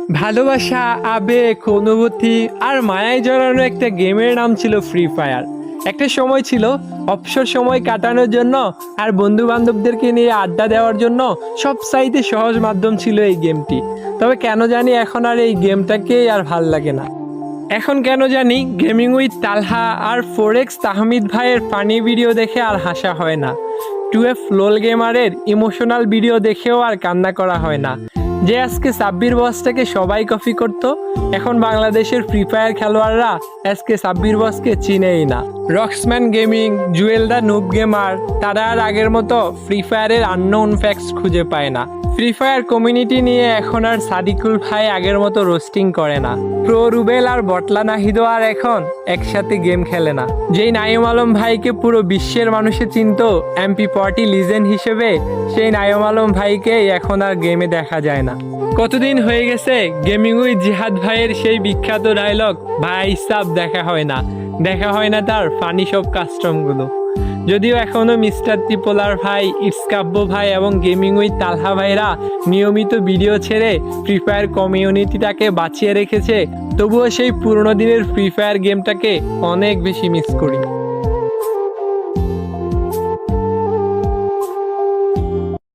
ভালোবাসা, আবেগ, অনুভূতি আর মায়ায় জড়ানো একটা গেমের নাম ছিল ফ্রি ফায়ার। একটা সময় ছিল অবসর সময় কাটানোর জন্য আর বন্ধু বান্ধবদেরকে নিয়ে আড্ডা দেওয়ার জন্য সবচাইতে সহজ মাধ্যম ছিল এই গেমটি। তবে কেন জানি এখন আর এই গেমটাকেই আর ভাল লাগে না। এখন কেন জানি গেমিং উইথ তালহা আর ফোরেক্স তাহমিদ ভাইয়ের ফানি ভিডিও দেখে আর হাসা হয় না। 2F লোল গেমারের ইমোশনাল ভিডিও দেখেও আর কান্না করা হয় না। যে আজকে সাব্বির বসটাকে সবাই কপি করতো, এখন বাংলাদেশের ফ্রি ফায়ার খেলোয়াড়রা আজকে সাব্বির বসকে চিনেই না। রক্সম্যান gaming, Jewel the noob gamer, তারা আর আগের মতো ফ্রি ফায়ারের আননোন ফ্যাক্টস খুঁজে পায় না। ফ্রি ফায়ার কমিউনিটি নিয়ে এখন আর সাদিকুল ভাই আগের মতো রোস্টিং করে না। প্রো রুবেল আর বটলা নাহিদও আর এখন একসাথে গেম খেলে না। যেই নাইম আলম ভাইকে পুরো বিশ্বের মানুষে চিনত MP40 লিজেন্ড হিসেবে, সেই নাইম আলম ভাইকে এখন আর গেমে দেখা যায় না। কতদিন হয়ে গেছে গেমিং উইথ জিহাদ ভাইয়ের সেই বিখ্যাত ডায়লগ ভাই সাব দেখা হয় না, দেখা হয় না তার ফানি সব কাস্টমগুলো। যদিও এখনও মিস্টার ত্রিপোলার ভাই, ইটসকাব্য ভাই এবং গেমিং উইথ তালহা ভাইরা নিয়মিত ভিডিও ছেড়ে ফ্রি ফায়ার কমিউনিটিটাকে বাঁচিয়ে রেখেছে, তবুও সেই পুরোনো দিনের ফ্রি ফায়ার গেমটাকে অনেক বেশি মিস করি।